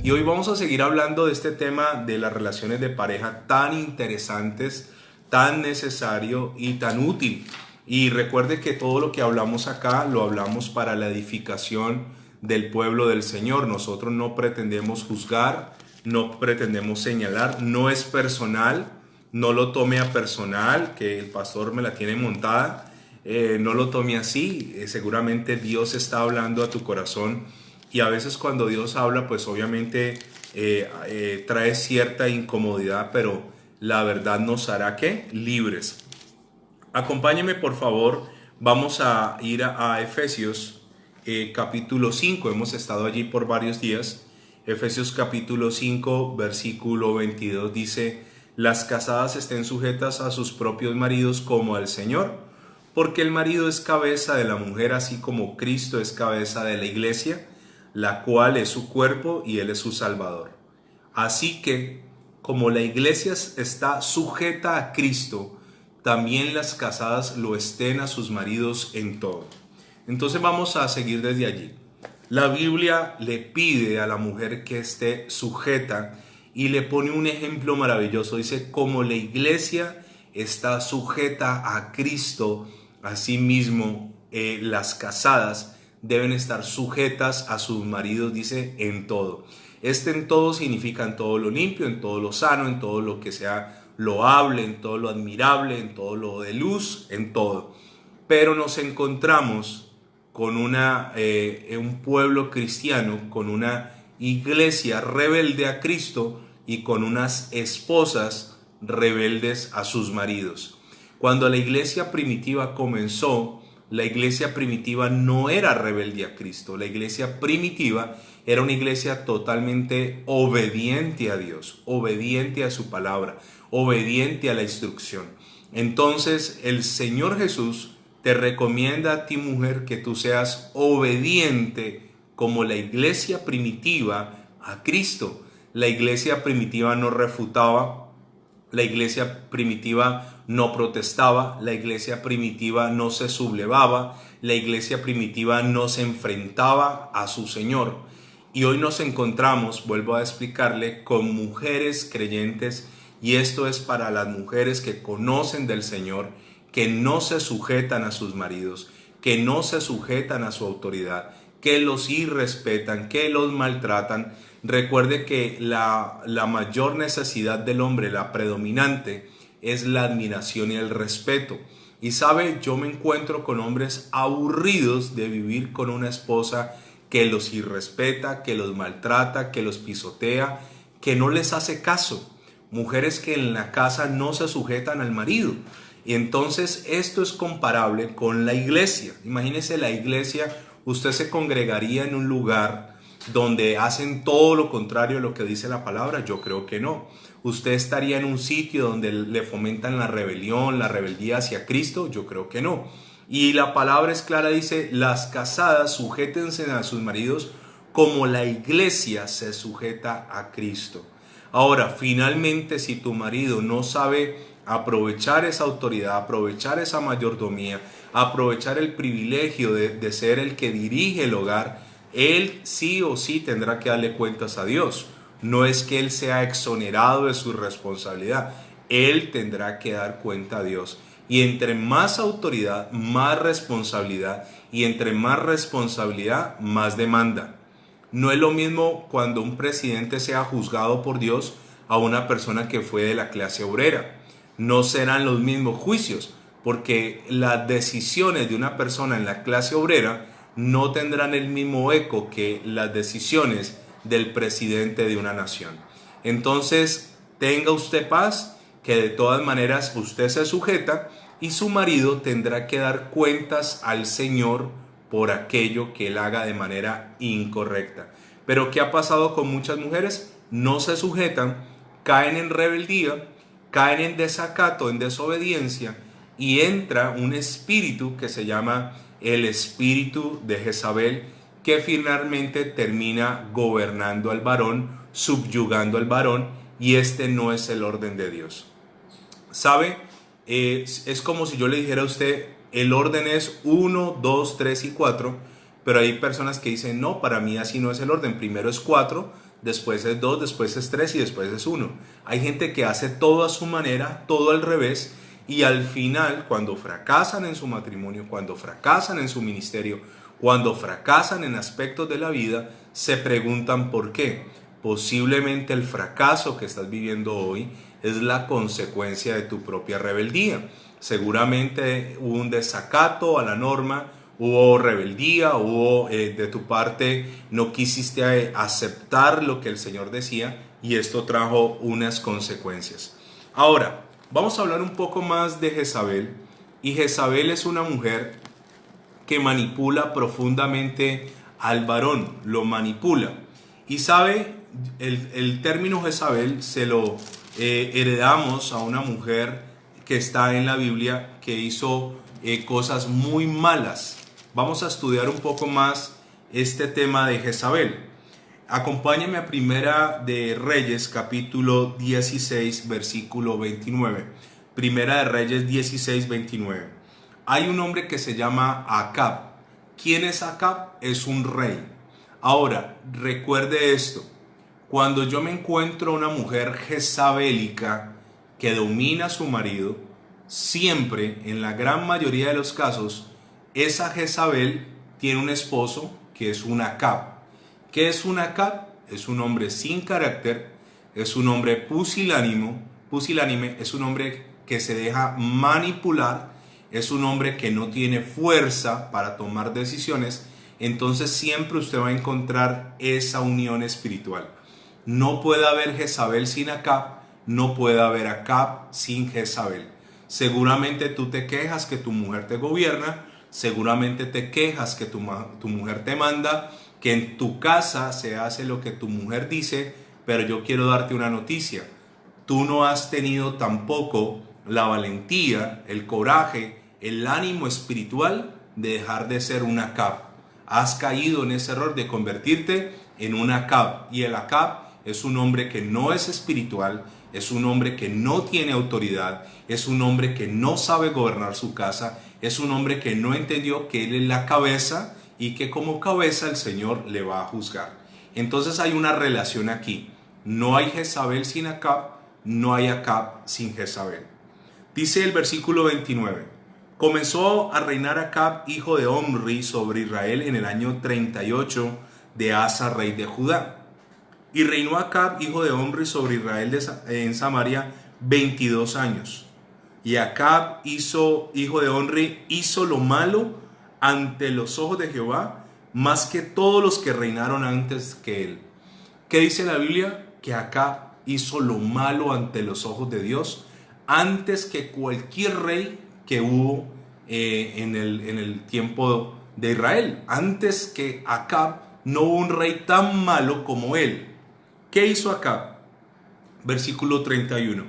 Y hoy vamos a seguir hablando de este tema de las relaciones de pareja tan interesantes, tan necesario y tan útil. Y recuerde que todo lo que hablamos acá lo hablamos para la edificación del pueblo del Señor. Nosotros no pretendemos juzgar, no pretendemos señalar, no es personal, no lo tome a personal, que el pastor me la tiene montada, no lo tome así, seguramente Dios está hablando a tu corazón. Y a veces cuando Dios habla, pues obviamente trae cierta incomodidad, pero la verdad nos hará ¿qué? Libres. Acompáñeme por favor, vamos a ir a Efesios capítulo 5, hemos estado allí por varios días. Efesios capítulo 5, versículo 22 dice: las casadas estén sujetas a sus propios maridos como al Señor, porque el marido es cabeza de la mujer, así como Cristo es cabeza de la iglesia, la cual es su cuerpo y Él es su Salvador. Así que, como la iglesia está sujeta a Cristo, también las casadas lo estén a sus maridos en todo. Entonces vamos a seguir desde allí. La Biblia le pide a la mujer que esté sujeta y le pone un ejemplo maravilloso. Dice, como la iglesia está sujeta a Cristo, asimismo las casadas deben estar sujetas a sus maridos, dice, en todo. En todo significa en todo lo limpio, en todo lo sano, en todo lo que sea loable, en todo lo admirable, en todo lo de luz, en todo. Pero nos encontramos con un pueblo cristiano, con una iglesia rebelde a Cristo y con unas esposas rebeldes a sus maridos. Cuando la iglesia primitiva comenzó, la iglesia primitiva no era rebelde a Cristo. La iglesia primitiva era una iglesia totalmente obediente a Dios, obediente a su palabra, obediente a la instrucción. Entonces el Señor Jesús te recomienda a ti, mujer, que tú seas obediente como la iglesia primitiva a Cristo. La iglesia primitiva no refutaba, la iglesia primitiva no protestaba, la iglesia primitiva no se sublevaba, la iglesia primitiva no se enfrentaba a su Señor. Y hoy nos encontramos, vuelvo a explicarle, con mujeres creyentes, y esto es para las mujeres que conocen del Señor, que no se sujetan a sus maridos, que no se sujetan a su autoridad, que los irrespetan, que los maltratan. Recuerde que la mayor necesidad del hombre, la predominante, es la admiración y el respeto. Y sabe, yo me encuentro con hombres aburridos de vivir con una esposa que los irrespeta, que los maltrata, que los pisotea, que no les hace caso. Mujeres que en la casa no se sujetan al marido. Y entonces esto es comparable con la iglesia. Imagínese la iglesia, usted se congregaría en un lugar donde hacen todo lo contrario a lo que dice la palabra. Yo creo que no. ¿Usted estaría en un sitio donde le fomentan la rebelión, la rebeldía hacia Cristo? Yo creo que no. Y la palabra es clara, dice, las casadas sujétense a sus maridos como la iglesia se sujeta a Cristo. Ahora, finalmente, si tu marido no sabe aprovechar esa autoridad, aprovechar esa mayordomía, aprovechar el privilegio de ser el que dirige el hogar, él sí o sí tendrá que darle cuentas a Dios. No es que él sea exonerado de su responsabilidad, él tendrá que dar cuenta a Dios. Y entre más autoridad, más responsabilidad, y entre más responsabilidad, más demanda. No es lo mismo cuando un presidente sea juzgado por Dios a una persona que fue de la clase obrera. No serán los mismos juicios, porque las decisiones de una persona en la clase obrera no tendrán el mismo eco que las decisiones del presidente de una nación. Entonces, tenga usted paz, que de todas maneras usted se sujeta y su marido tendrá que dar cuentas al Señor por aquello que él haga de manera incorrecta. Pero ¿qué ha pasado con muchas mujeres? No se sujetan, caen en rebeldía, caen en desacato, en desobediencia, y entra un espíritu que se llama el espíritu de Jezabel, que finalmente termina gobernando al varón, subyugando al varón, y este no es el orden de Dios. ¿Sabe? Es como si yo le dijera a usted, el orden es 1, 2, 3 y 4, pero hay personas que dicen, no, para mí así no es el orden, primero es 4, después es 2, después es 3 y después es 1. Hay gente que hace todo a su manera, todo al revés, y al final, cuando fracasan en su matrimonio, cuando fracasan en su ministerio, cuando fracasan en aspectos de la vida, se preguntan por qué. Posiblemente el fracaso que estás viviendo hoy es la consecuencia de tu propia rebeldía. Seguramente hubo un desacato a la norma, hubo rebeldía, hubo de tu parte no quisiste aceptar lo que el Señor decía y esto trajo unas consecuencias. Ahora, vamos a hablar un poco más de Jezabel. Y Jezabel es una mujer que manipula profundamente al varón, lo manipula. Y sabe, el término Jezabel se lo heredamos a una mujer que está en la Biblia que hizo cosas muy malas. Vamos a estudiar un poco más este tema de Jezabel. Acompáñame a Primera de Reyes, capítulo 16, versículo 29. Primera de Reyes 16, 29. Hay un hombre que se llama Acab. ¿Quién es Acab? Es un rey. Ahora, recuerde esto. Cuando yo me encuentro una mujer jezabélica que domina a su marido, siempre, en la gran mayoría de los casos, esa Jezabel tiene un esposo que es un Acab. ¿Qué es un Acab? Es un hombre sin carácter, es un hombre pusilánime, es un hombre que se deja manipular, es un hombre que no tiene fuerza para tomar decisiones. Entonces siempre usted va a encontrar esa unión espiritual. No puede haber Jezabel sin Acab, no puede haber Acab sin Jezabel. Seguramente tú te quejas que tu mujer te gobierna, seguramente te quejas que tu mujer te manda, que en tu casa se hace lo que tu mujer dice, pero yo quiero darte una noticia. Tú no has tenido tampoco la valentía, el coraje, el ánimo espiritual de dejar de ser un Acab. Has caído en ese error de convertirte en un Acab. Y el Acab es un hombre que no es espiritual, es un hombre que no tiene autoridad, es un hombre que no sabe gobernar su casa, es un hombre que no entendió que él es la cabeza y que como cabeza el Señor le va a juzgar. Entonces hay una relación aquí. No hay Jezabel sin Acab, no hay Acab sin Jezabel. Dice el versículo 29. Comenzó a reinar Acab, hijo de Omri, sobre Israel en el año 38 de Asa, rey de Judá. Y reinó Acab, hijo de Omri, sobre Israel en Samaria 22 años. Y Acab, hijo de Omri, hizo lo malo ante los ojos de Jehová, más que todos los que reinaron antes que él. ¿Qué dice la Biblia? Que Acab hizo lo malo ante los ojos de Dios, antes que cualquier rey que hubo en el tiempo de Israel. Antes que Acab no hubo un rey tan malo como él. ¿Qué hizo Acab? Versículo 31.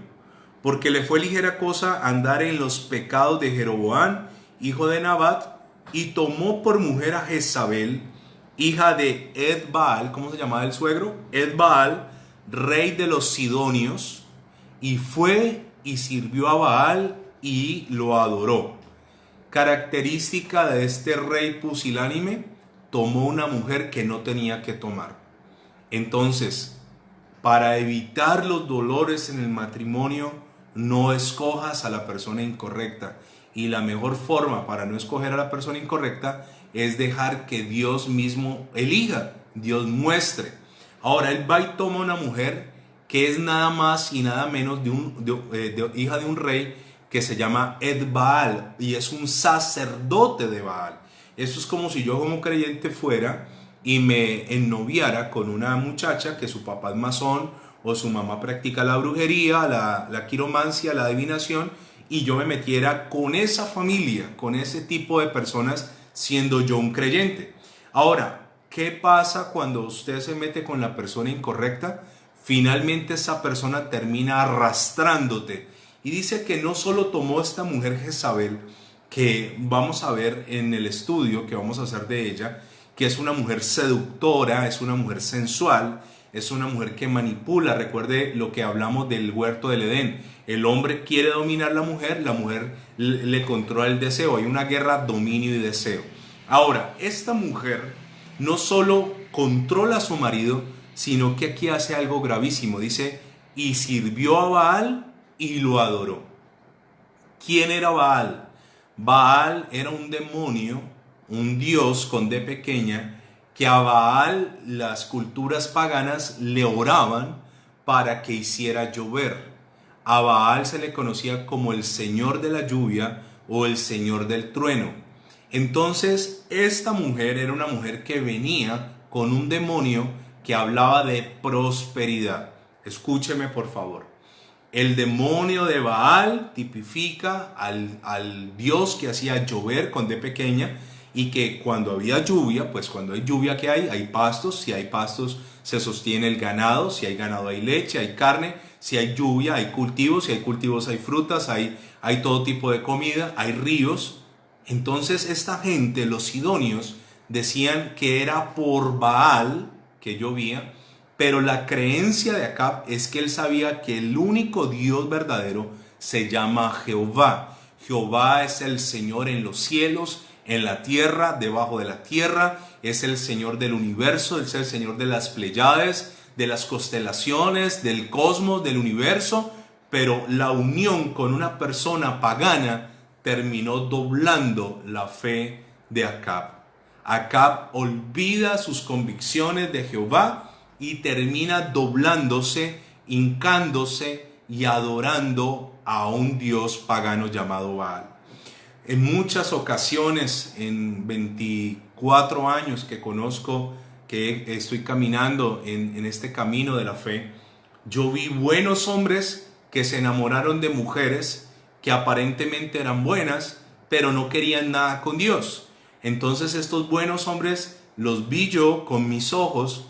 Porque le fue ligera cosa andar en los pecados de Jeroboam, hijo de Nabat, y tomó por mujer a Jezabel, hija de Ed-Baal. ¿Cómo se llamaba el suegro? Ed-Baal, rey de los Sidonios, y fue y sirvió a Baal y lo adoró. Característica de este rey pusilánime, tomó una mujer que no tenía que tomar. Entonces, para evitar los dolores en el matrimonio, no escojas a la persona incorrecta. Y la mejor forma para no escoger a la persona incorrecta es dejar que Dios mismo elija, Dios muestre. Ahora, él va y toma una mujer que es nada más y nada menos de hija de un rey que se llama Ed-Baal y es un sacerdote de Baal. Eso es como si yo como creyente fuera y me ennoviara con una muchacha que su papá es masón o su mamá practica la brujería, la quiromancia, la adivinación, y yo me metiera con esa familia, con ese tipo de personas, siendo yo un creyente. Ahora, ¿qué pasa cuando usted se mete con la persona incorrecta? Finalmente esa persona termina arrastrándote. Y dice que no solo tomó esta mujer Jezabel, que vamos a ver en el estudio que vamos a hacer de ella, que es una mujer seductora, es una mujer sensual, es una mujer que manipula. Recuerde lo que hablamos del huerto del Edén. El hombre quiere dominar a la mujer le controla el deseo. Hay una guerra dominio y deseo. Ahora, esta mujer no solo controla a su marido, sino que aquí hace algo gravísimo. Dice, y sirvió a Baal y lo adoró. ¿Quién era Baal? Baal era un demonio, un dios con D pequeña, que a Baal las culturas paganas le oraban para que hiciera llover. A Baal se le conocía como el señor de la lluvia o el señor del trueno. Entonces, esta mujer era una mujer que venía con un demonio que hablaba de prosperidad. Escúcheme por favor. El demonio de Baal tipifica al dios que hacía llover con D pequeña, y que cuando había lluvia, pues cuando hay lluvia, ¿qué hay? Hay pastos. Si hay pastos, se sostiene el ganado. Si hay ganado, hay leche, hay carne. Si hay lluvia, hay cultivos. Si hay cultivos, hay frutas, hay todo tipo de comida, hay ríos. Entonces esta gente, los sidonios, decían que era por Baal que llovía, pero la creencia de Acab es que él sabía que el único Dios verdadero se llama Jehová. Jehová es el Señor en los cielos, en la tierra, debajo de la tierra. Es el Señor del universo, es el Señor de las Pléyades, de las constelaciones, del cosmos, del universo. Pero la unión con una persona pagana terminó doblando la fe de Acab. Acab olvida sus convicciones de Jehová y termina doblándose, hincándose y adorando a un dios pagano llamado Baal. En muchas ocasiones, en 24 años que conozco, que estoy caminando en este camino de la fe, yo vi buenos hombres que se enamoraron de mujeres que aparentemente eran buenas, pero no querían nada con Dios. Entonces estos buenos hombres los vi yo con mis ojos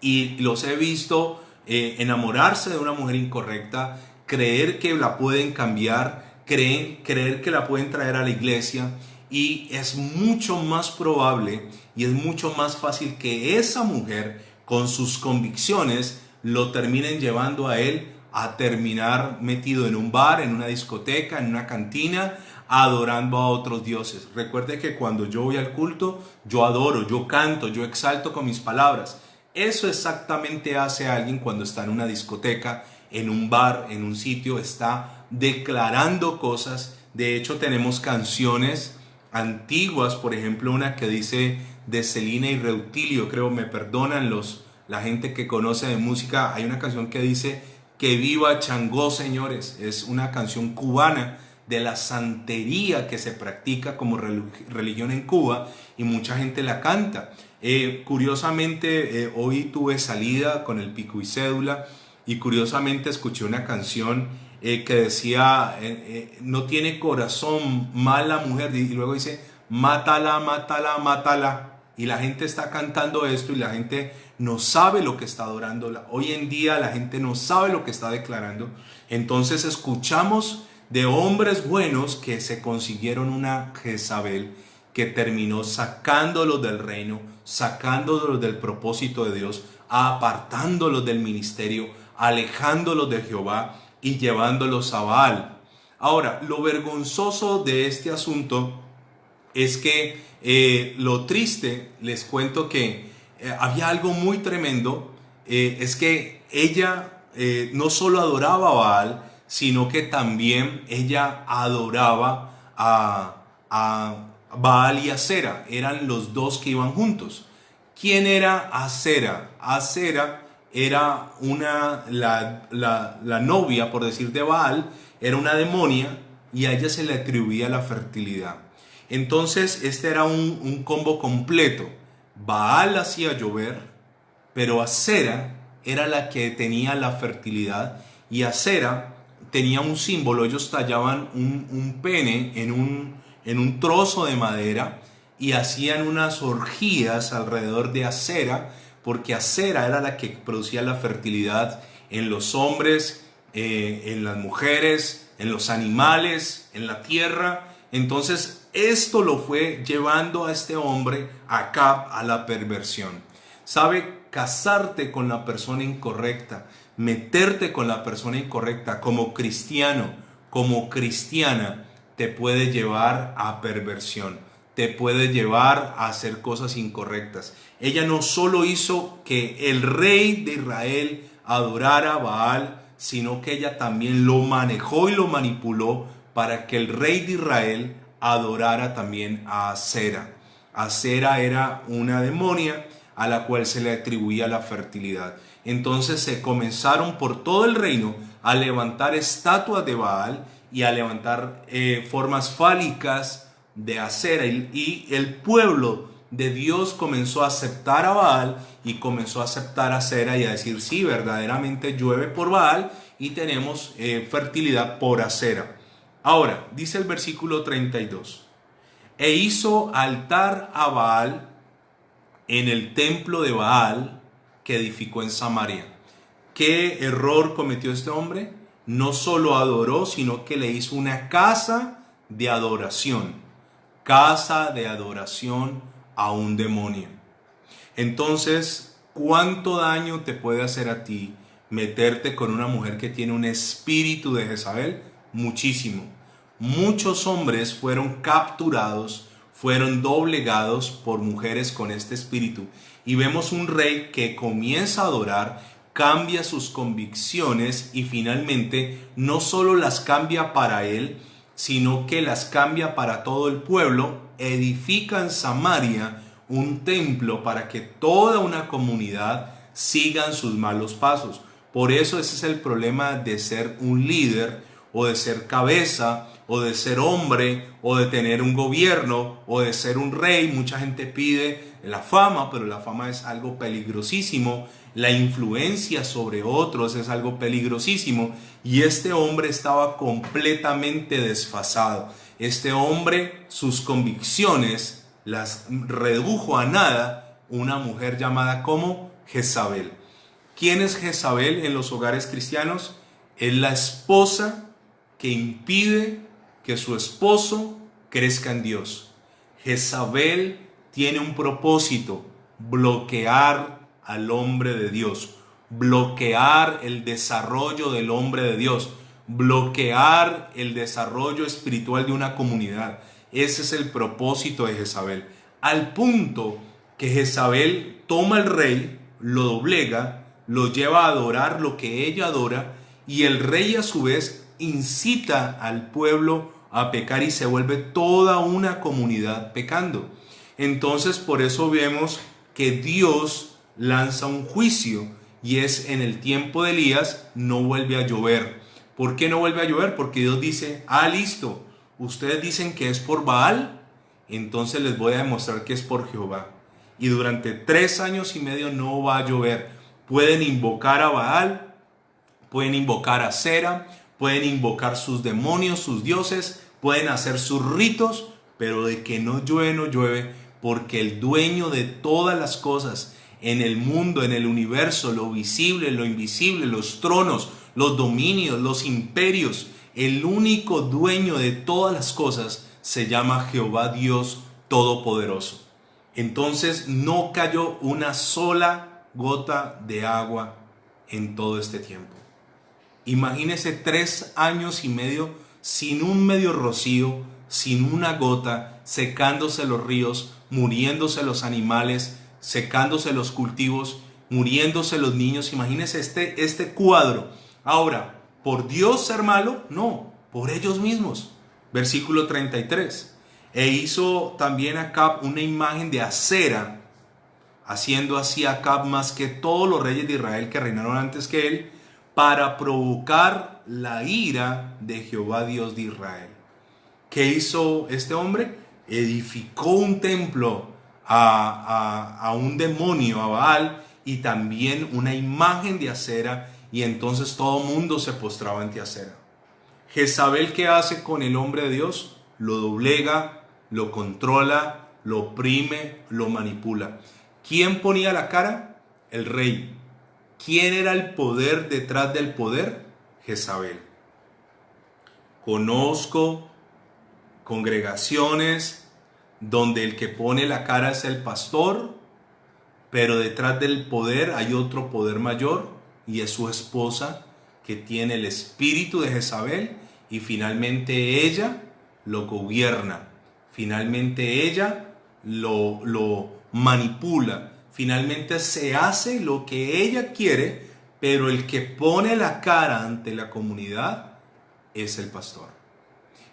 y los he visto enamorarse de una mujer incorrecta, creer que la pueden cambiar, creer que la pueden traer a la iglesia, y es mucho más probable y es mucho más fácil que esa mujer con sus convicciones lo terminen llevando a él a terminar metido en un bar, en una discoteca, en una cantina, adorando a otros dioses. Recuerde que cuando yo voy al culto, yo adoro, yo canto, yo exalto con mis palabras. Eso exactamente hace alguien cuando está en una discoteca, en un bar, en un sitio, está declarando cosas. De hecho, tenemos canciones antiguas, por ejemplo, una que dice de Celina y Reutilio, creo, me perdonan la gente que conoce de música, hay una canción que dice que viva Changó, señores. Es una canción cubana de la santería que se practica como religión en Cuba, y mucha gente la canta. Curiosamente, hoy tuve salida con el pico y cédula, y curiosamente escuché una canción que decía, no tiene corazón, mala mujer, y luego dice, mátala, mátala, mátala. Y la gente está cantando esto y la gente no sabe lo que está adorando. Hoy en día la gente no sabe lo que está declarando. Entonces escuchamos de hombres buenos que se consiguieron una Jezabel que terminó sacándolos del reino, sacándolos del propósito de Dios, apartándolos del ministerio, alejándolos de Jehová y llevándolos a Baal. Ahora, lo vergonzoso de este asunto es que lo triste, les cuento que había algo muy tremendo, es que ella no solo adoraba a Baal, sino que también ella adoraba a Baal y Asera. Eran los dos que iban juntos. ¿Quién era Asera? Asera era la novia, por decir, de Baal, era una demonia, y a ella se le atribuía la fertilidad. Entonces este era un combo completo. Baal hacía llover, pero Asera era la que tenía la fertilidad, y Asera tenía un símbolo. Ellos tallaban un pene en un trozo de madera y hacían unas orgías alrededor de Asera, porque Asera era la que producía la fertilidad en los hombres, en las mujeres, en los animales, en la tierra. Entonces esto lo fue llevando a este hombre, Acab, a la perversión. ¿Sabe? casarte con la persona incorrecta, meterte con la persona incorrecta como cristiano, como cristiana, te puede llevar a perversión, te puede llevar a hacer cosas incorrectas. Ella no solo hizo que el rey de Israel adorara a Baal, sino que ella también lo manejó y lo manipuló para que el rey de Israel adorara también a Asera. Asera era una demonia a la cual se le atribuía la fertilidad. Entonces se comenzaron por todo el reino a levantar estatuas de Baal y a levantar formas fálicas de Asera, y el pueblo de Dios comenzó a aceptar a Baal y comenzó a aceptar a Asera y a decir: sí, verdaderamente llueve por Baal y tenemos fertilidad por Asera. Ahora, dice el versículo 32: e hizo altar a Baal en el templo de Baal que edificó en Samaria. ¿Qué error cometió este hombre? No solo adoró, sino que le hizo una casa de adoración. Casa de adoración a un demonio. Entonces, ¿cuánto daño te puede hacer a ti meterte con una mujer que tiene un espíritu de Jezabel? Muchísimo. Muchos hombres fueron capturados, fueron doblegados por mujeres con este espíritu. Y vemos un rey que comienza a adorar, cambia sus convicciones y finalmente no solo las cambia para él, sino que las cambia para todo el pueblo. Edifica en Samaria un templo para que toda una comunidad sigan sus malos pasos. Por eso ese es el problema de ser un líder, o de ser cabeza, o de ser hombre, o de tener un gobierno, o de ser un rey. Mucha gente pide la fama, pero la fama es algo peligrosísimo. La influencia sobre otros es algo peligrosísimo. Y este hombre estaba completamente desfasado. Este hombre, sus convicciones las redujo a nada una mujer llamada como Jezabel. ¿Quién es Jezabel en los hogares cristianos? Es la esposa que impide que su esposo crezca en Dios. Jezabel tiene un propósito: bloquear al hombre de Dios, bloquear el desarrollo del hombre de Dios, bloquear el desarrollo espiritual de una comunidad. Ese es el propósito de Jezabel. Al punto que Jezabel toma al rey, lo doblega, lo lleva a adorar lo que ella adora, y el rey a su vez incita al pueblo a pecar y se vuelve toda una comunidad pecando. Entonces, por eso vemos que Dios lanza un juicio, y es en el tiempo de Elías no vuelve a llover. ¿Por qué no vuelve a llover? Porque Dios dice: listo, ustedes dicen que es por Baal, entonces les voy a demostrar que es por Jehová. Y durante 3 años y medio no va a llover. Pueden invocar a Baal, pueden invocar a Asera, pueden invocar sus demonios, sus dioses, pueden hacer sus ritos, pero de que no llueve, no llueve, porque el dueño de todas las cosas en el mundo, en el universo, lo visible, lo invisible, los tronos, los dominios, los imperios, el único dueño de todas las cosas se llama Jehová Dios Todopoderoso. Entonces no cayó una sola gota de agua en todo este tiempo. Imagínese 3 años y medio sin un medio rocío, sin una gota, secándose los ríos, muriéndose los animales, secándose los cultivos, muriéndose los niños. Imagínese este cuadro. Ahora, ¿por Dios ser malo? No, por ellos mismos. Versículo 33. E hizo también Acab una imagen de Asera, haciendo así Acab más que todos los reyes de Israel que reinaron antes que él, para provocar la ira de Jehová Dios de Israel. ¿Qué hizo este hombre? Edificó un templo a un demonio, a Baal, y también una imagen de Asera, y entonces todo mundo se postraba ante Asera. Jezabel, ¿qué hace con el hombre de Dios? Lo doblega, lo controla, lo oprime, lo manipula. ¿Quién ponía la cara? El rey. ¿Quién era el poder detrás del poder? Jezabel. Conozco congregaciones donde el que pone la cara es el pastor, pero detrás del poder hay otro poder mayor y es su esposa, que tiene el espíritu de Jezabel, y finalmente ella lo gobierna, finalmente ella lo manipula, finalmente se hace lo que ella quiere, pero el que pone la cara ante la comunidad es el pastor.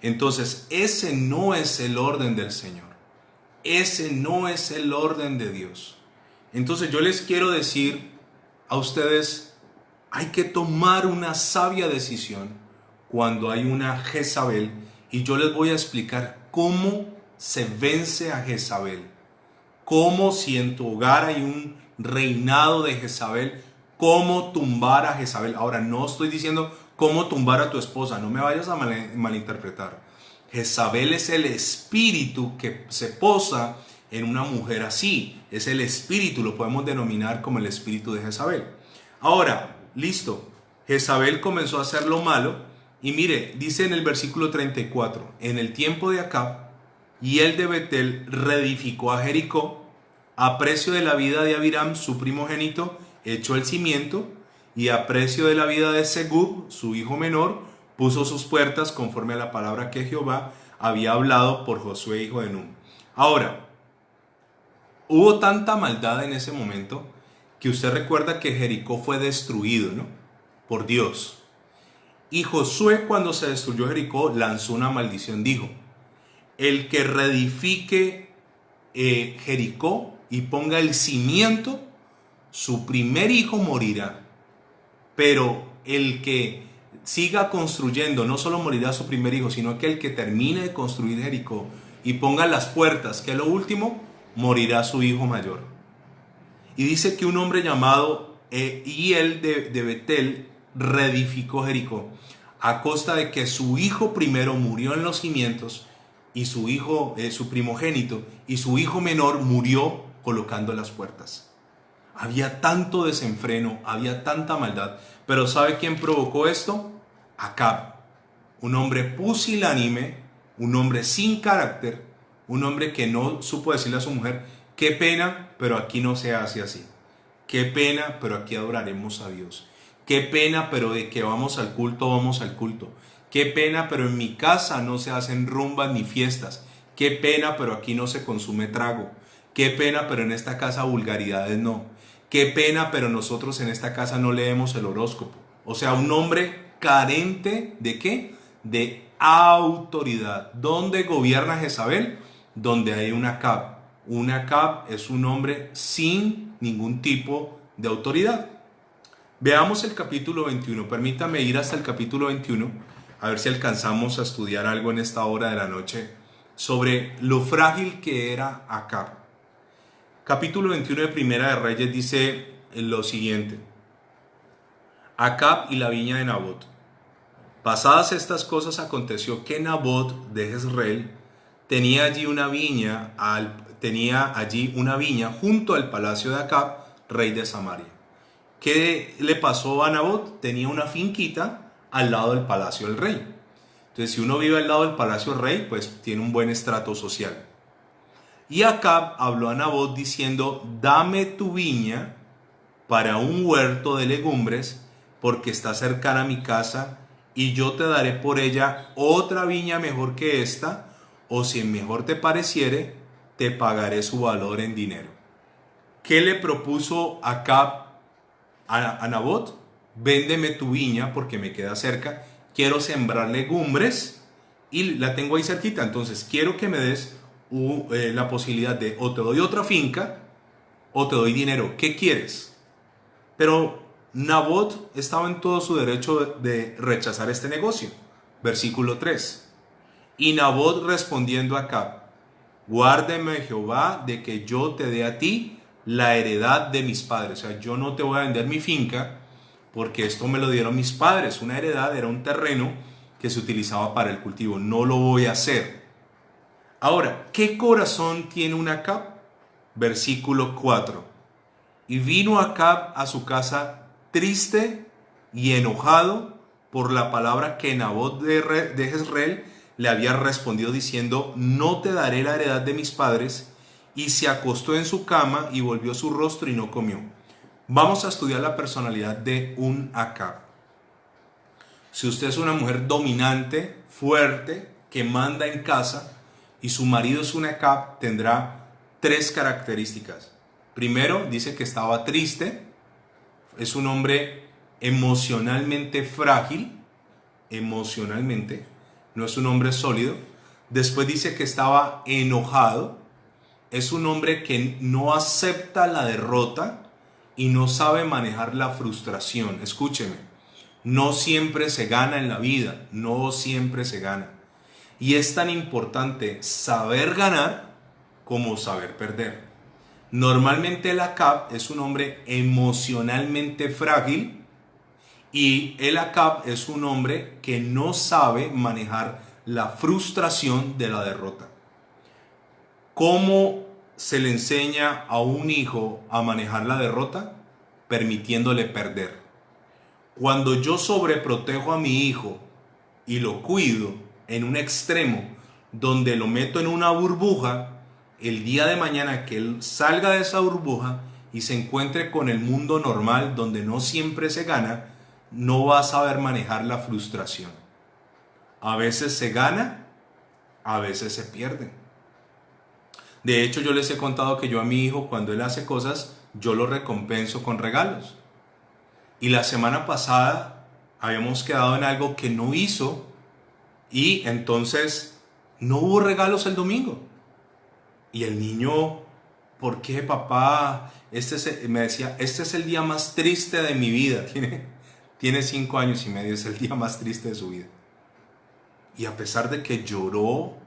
Entonces, ese no es el orden del Señor, ese no es el orden de Dios. Entonces yo les quiero decir a ustedes, hay que tomar una sabia decisión cuando hay una Jezabel, y yo les voy a explicar cómo se vence a Jezabel, cómo, si en tu hogar hay un reinado de Jezabel, cómo tumbar a Jezabel. Ahora, no estoy diciendo cómo tumbar a tu esposa, no me vayas a malinterpretar. Jezabel es el espíritu que se posa en una mujer así, es el espíritu, lo podemos denominar como el espíritu de Jezabel. Ahora, listo, Jezabel comenzó a hacer lo malo, y mire, dice en el versículo 34, en el tiempo de Acab, y él de Betel reedificó a Jericó, a precio de la vida de Abiram, su primogénito, echó el cimiento, y a precio de la vida de Segub, su hijo menor, puso sus puertas conforme a la palabra que Jehová había hablado por Josué, hijo de Nun. Ahora, hubo tanta maldad en ese momento que usted recuerda que Jericó fue destruido, ¿no?, por Dios. Y Josué, cuando se destruyó Jericó, lanzó una maldición. Dijo: el que reedifique Jericó y ponga el cimiento, su primer hijo morirá. Pero el que siga construyendo, no solo morirá su primer hijo, sino que el que termine de construir Jericó y ponga las puertas, que es lo último, morirá su hijo mayor. Y dice que un hombre llamado Hiel de Betel reedificó Jericó, a costa de que su hijo primero murió en los cimientos, y su hijo, su primogénito, y su hijo menor murió colocando las puertas. Había tanto desenfreno, había tanta maldad. Pero ¿sabe quién provocó esto? Acab, un hombre pusilánime, un hombre sin carácter, un hombre que no supo decirle a su mujer: qué pena, pero aquí no se hace así. Qué pena, pero aquí adoraremos a Dios. Qué pena, pero de que vamos al culto, vamos al culto. Qué pena, pero en mi casa no se hacen rumbas ni fiestas. Qué pena, pero aquí no se consume trago. Qué pena, pero en esta casa vulgaridades no. Qué pena, pero nosotros en esta casa no leemos el horóscopo. O sea, un hombre carente ¿de qué? De autoridad. ¿Dónde gobierna Jezabel? Donde hay un Acab. Un Acab es un hombre sin ningún tipo de autoridad. Veamos el capítulo 21. Permítame ir hasta el capítulo 21, a ver si alcanzamos a estudiar algo en esta hora de la noche sobre lo frágil que era Acab. Capítulo 21 de Primera de Reyes dice lo siguiente: Acab y la viña de Nabot. Pasadas estas cosas, aconteció que Nabot de Jezreel tenía allí una viña junto al palacio de Acab, rey de Samaria. ¿Qué le pasó a Nabot? Tenía una finquita al lado del palacio del rey. Entonces, si uno vive al lado del palacio del rey, pues tiene un buen estrato social. Y Acab habló a Nabot diciendo: dame tu viña para un huerto de legumbres, porque está cercana a mi casa, y yo te daré por ella otra viña mejor que esta, o si mejor te pareciere, te pagaré su valor en dinero. ¿Qué le propuso Acab a Nabot? Véndeme tu viña porque me queda cerca, quiero sembrar legumbres y la tengo ahí cerquita, entonces quiero que me des la posibilidad de o te doy otra finca o te doy dinero. ¿Qué quieres? Pero Nabot estaba en todo su derecho de rechazar este negocio. Versículo 3. Y Nabot respondiendo a Acab: guárdeme Jehová de que yo te dé a ti la heredad de mis padres. O sea, yo no te voy a vender mi finca porque esto me lo dieron mis padres. Una heredad era un terreno que se utilizaba para el cultivo. No lo voy a hacer. Ahora, ¿qué corazón tiene un Acab? Versículo 4. Y vino Acab a su casa triste y enojado por la palabra que Nabot de Jezreel le había respondido diciendo: no te daré la heredad de mis padres. y se acostó en su cama y volvió su rostro y no comió. Vamos a estudiar la personalidad de un Acab. Si usted es una mujer dominante, fuerte, que manda en casa y su marido es un Acab, tendrá 3 características. Primero, dice que estaba triste, es un hombre emocionalmente frágil, emocionalmente, no es un hombre sólido. Después dice que estaba enojado, es un hombre que no acepta la derrota y no sabe manejar la frustración. Escúcheme, no siempre se gana en la vida, no siempre se gana. Y es tan importante saber ganar como saber perder. Normalmente el Acab es un hombre emocionalmente frágil y el Acab es un hombre que no sabe manejar la frustración de la derrota. ¿Cómo se le enseña a un hijo a manejar la derrota? Permitiéndole perder. Cuando yo sobreprotejo a mi hijo y lo cuido en un extremo donde lo meto en una burbuja, el día de mañana que él salga de esa burbuja y se encuentre con el mundo normal donde no siempre se gana, no va a saber manejar la frustración. A veces se gana, a veces se pierde. De hecho, yo les he contado que yo a mi hijo, cuando él hace cosas, yo lo recompenso con regalos. Y la semana pasada habíamos quedado en algo que no hizo y entonces no hubo regalos el domingo. Y el niño, ¿por qué, papá? Me decía, este es el día más triste de mi vida. Tiene 5 años y medio, es el día más triste de su vida. Y a pesar de que lloró,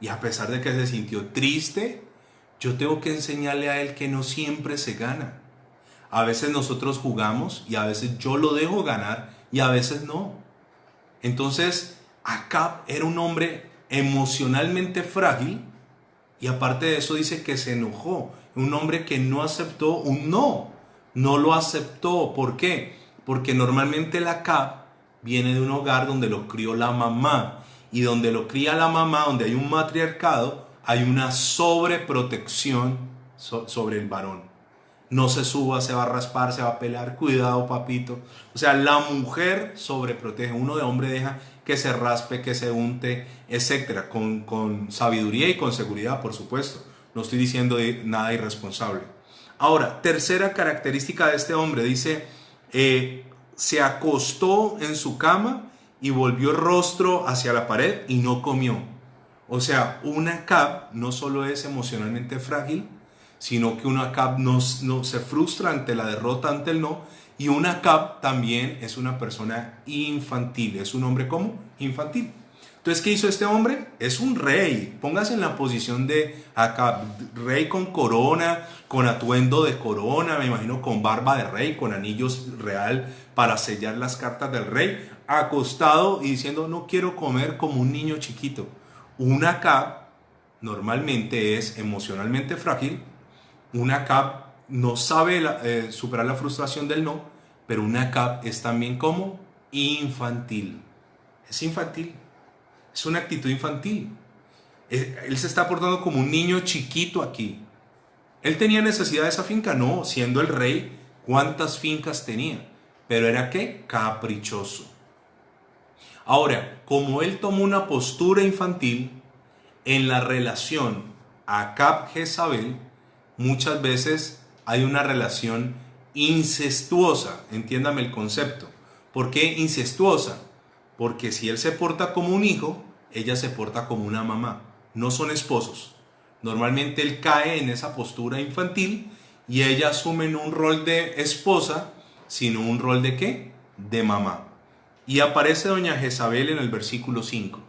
y a pesar de que se sintió triste, yo tengo que enseñarle a él que no siempre se gana. A veces nosotros jugamos y a veces yo lo dejo ganar y a veces no. Entonces, Acab era un hombre emocionalmente frágil y aparte de eso dice que se enojó. Un hombre que no aceptó un no. No lo aceptó. ¿Por qué? Porque normalmente el Acab viene de un hogar donde lo crió la mamá. Y donde lo cría la mamá, donde hay un matriarcado, hay una sobreprotección sobre el varón. No se suba, se va a raspar, se va a pelear, cuidado papito. O sea, la mujer sobreprotege, uno de hombre deja que se raspe, que se unte, etcétera, con sabiduría y con seguridad, por supuesto. No estoy diciendo nada irresponsable. Ahora, tercera característica de este hombre, dice, se acostó en su cama y volvió el rostro hacia la pared y no comió. O sea, un Acab no solo es emocionalmente frágil, sino que un Acab no se frustra ante la derrota, ante el no, y un Acab también es una persona infantil, es un hombre como infantil. Entonces, ¿qué hizo este hombre? Es un rey, póngase en la posición de Acab, rey con corona, con atuendo de corona, me imagino con barba de rey, con anillos real para sellar las cartas del rey, acostado y diciendo, no quiero comer como un niño chiquito. Un Acab normalmente es emocionalmente frágil, un Acab no sabe superar la frustración del no, pero un Acab es también como infantil. Es infantil, es una actitud infantil. Él se está portando como un niño chiquito aquí. ¿Él tenía necesidad de esa finca? No, siendo el rey, ¿cuántas fincas tenía? Pero era ¿qué? Caprichoso. Ahora, como él tomó una postura infantil, en la relación Acab-Jezabel, muchas veces hay una relación incestuosa, entiéndame el concepto. ¿Por qué incestuosa? Porque si él se porta como un hijo, ella se porta como una mamá. No son esposos. Normalmente él cae en esa postura infantil y ella asume no un rol de esposa, sino un rol de ¿qué? De mamá. Y aparece doña Jezabel en el versículo 5.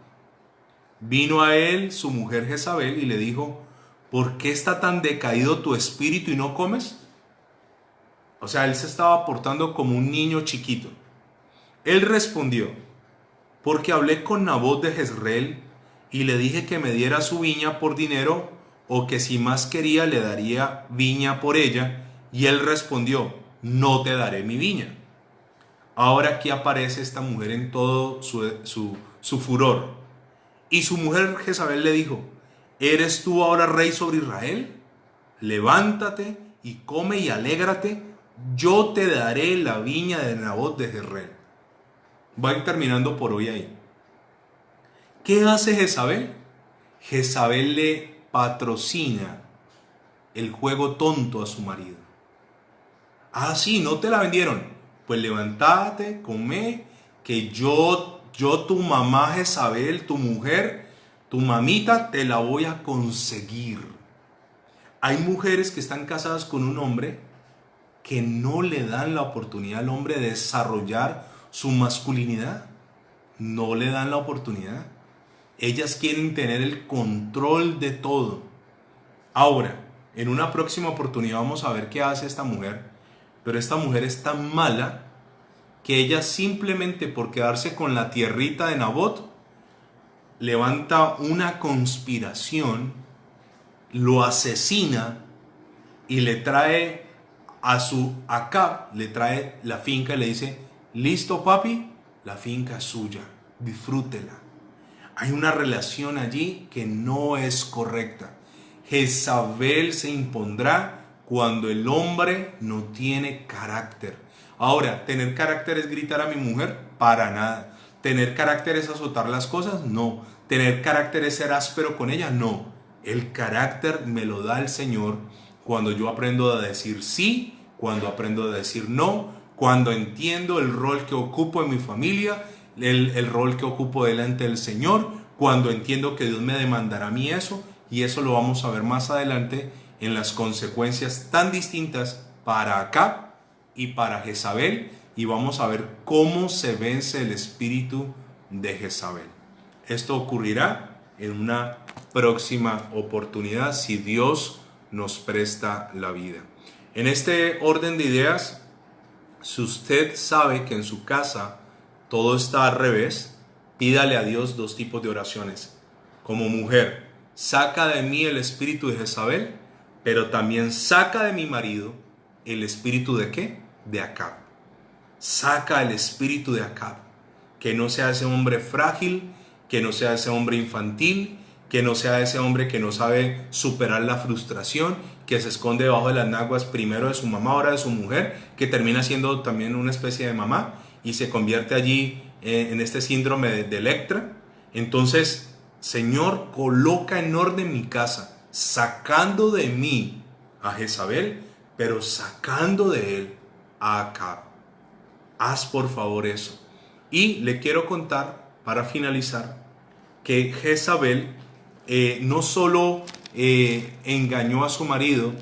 Vino a él su mujer Jezabel y le dijo, ¿por qué está tan decaído tu espíritu y no comes? O sea, él se estaba portando como un niño chiquito. Él respondió, porque hablé con Nabot de Jezreel y le dije que me diera su viña por dinero o que si más quería le daría viña por ella. Y él respondió, no te daré mi viña. Ahora aquí aparece esta mujer en todo su furor. Y su mujer Jezabel le dijo, ¿Eres tú ahora rey sobre Israel? Levántate y come y alégrate, yo te daré la viña de Nabot de Jezreel. Va a ir terminando por hoy ahí. ¿Qué hace Jezabel? Jezabel le patrocina el juego tonto a su marido. Ah, sí, no te la vendieron. Pues levántate, come, que yo tu mamá Jezabel, tu mujer, tu mamita, te la voy a conseguir. Hay mujeres que están casadas con un hombre que no le dan la oportunidad al hombre de desarrollar su masculinidad. No le dan la oportunidad. Ellas quieren tener el control de todo. Ahora, en una próxima oportunidad vamos a ver qué hace esta mujer. Pero esta mujer es tan mala que ella simplemente por quedarse con la tierrita de Nabot levanta una conspiración, lo asesina y le trae a su Acab, le trae la finca y le dice: listo papi, la finca es suya, disfrútela. Hay una relación allí que no es correcta. Jezabel se impondrá cuando el hombre no tiene carácter. Ahora, ¿tener carácter es gritar a mi mujer? Para nada. ¿Tener carácter es azotar las cosas? No. ¿Tener carácter es ser áspero con ella? No. El carácter me lo da el Señor cuando yo aprendo a decir sí, cuando aprendo a decir no, cuando entiendo el rol que ocupo en mi familia, el rol que ocupo delante del Señor, cuando entiendo que Dios me demandará a mí eso, y eso lo vamos a ver más adelante en las consecuencias tan distintas para Acab y para Jezabel, y vamos a ver cómo se vence el espíritu de Jezabel. Esto ocurrirá en una próxima oportunidad si Dios nos presta la vida. En este orden de ideas, si usted sabe que en su casa todo está al revés, pídale a Dios dos tipos de oraciones. Como mujer, saca de mí el espíritu de Jezabel, pero también saca de mi marido el espíritu ¿de qué? De Acab. Saca el espíritu de Acab. Que no sea ese hombre frágil, que no sea ese hombre infantil, que no sea ese hombre que no sabe superar la frustración, que se esconde debajo de las naguas primero de su mamá, ahora de su mujer, que termina siendo también una especie de mamá y se convierte allí en este síndrome de Electra. Entonces, Señor, coloca en orden mi casa, sacando de mí a Jezabel, pero sacando de él a Acab. Haz por favor eso. Y le quiero contar, para finalizar, que Jezabel no solo engañó a su marido,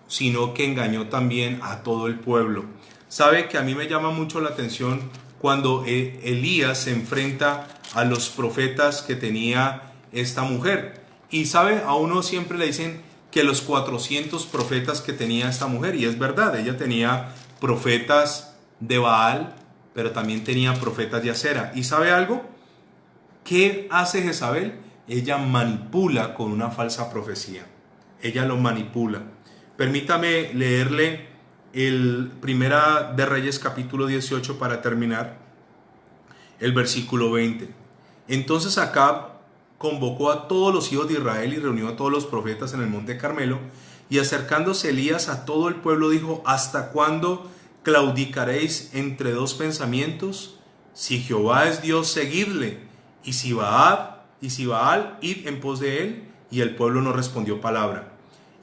sino que engañó también a todo el pueblo. Sabe que a mí me llama mucho la atención cuando Elías se enfrenta a los profetas que tenía esta mujer. Y sabe, a uno siempre le dicen que los 400 profetas que tenía esta mujer, y es verdad, ella tenía profetas de Baal, pero también tenía profetas de Acera. ¿Y sabe algo? ¿Qué hace Jezabel? Ella manipula con una falsa profecía. Ella lo manipula. Permítame leerle el Primera de Reyes capítulo 18 para terminar. El versículo 20. Entonces Acab convocó a todos los hijos de Israel y reunió a todos los profetas en el monte Carmelo. Y acercándose Elías a todo el pueblo dijo: ¿hasta cuándo claudicaréis entre dos pensamientos? Si Jehová es Dios, seguidle. Y si Baal, id en pos de él. Y el pueblo no respondió palabra.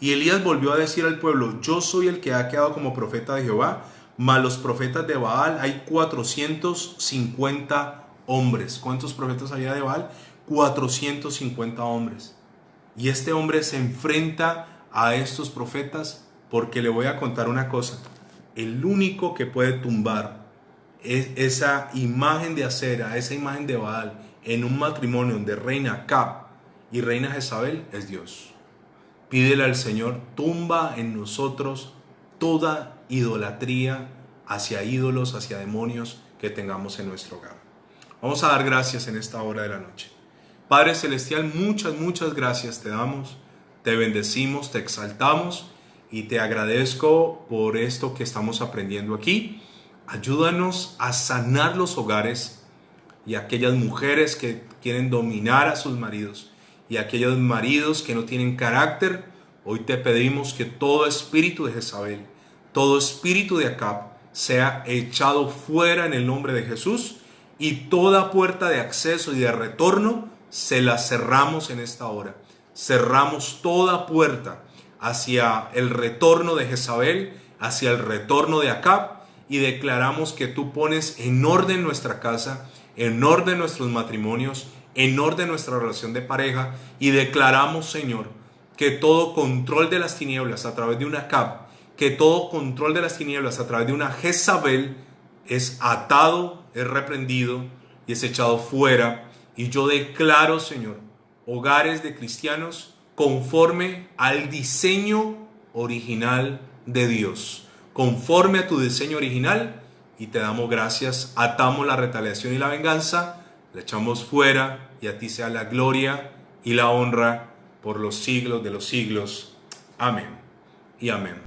Y Elías volvió a decir al pueblo: yo soy el que ha quedado como profeta de Jehová, mas los profetas de Baal hay 450 hombres. ¿Cuántos profetas había de Baal? 450 hombres. Y este hombre se enfrenta a estos profetas porque le voy a contar una cosa. El único que puede tumbar esa imagen de Acera, esa imagen de Baal, en un matrimonio donde reina Acab y reina Jezabel, es Dios. Pídele al Señor: tumba en nosotros toda idolatría hacia ídolos, hacia demonios que tengamos en nuestro hogar. Vamos a dar gracias en esta hora de la noche. Padre Celestial, muchas gracias te damos, te bendecimos, te exaltamos y te agradezco por esto que estamos aprendiendo aquí. Ayúdanos a sanar los hogares y aquellas mujeres que quieren dominar a sus maridos, y aquellos maridos que no tienen carácter. Hoy te pedimos que todo espíritu de Jezabel, todo espíritu de Acab sea echado fuera en el nombre de Jesús, y toda puerta de acceso y de retorno se la cerramos en esta hora. Cerramos toda puerta hacia el retorno de Jezabel, hacia el retorno de Acab, y declaramos que tú pones en orden nuestra casa, en orden nuestros matrimonios, en orden nuestra relación de pareja, y declaramos, Señor, que todo control de las tinieblas a través de una Acab, que todo control de las tinieblas a través de una Jezabel es atado, es reprendido y es echado fuera. Y yo declaro, Señor, hogares de cristianos conforme al diseño original de Dios, conforme a tu diseño original, y te damos gracias. Atamos la retaliación y la venganza, la echamos fuera, y a ti sea la gloria y la honra por los siglos de los siglos. Amén y amén.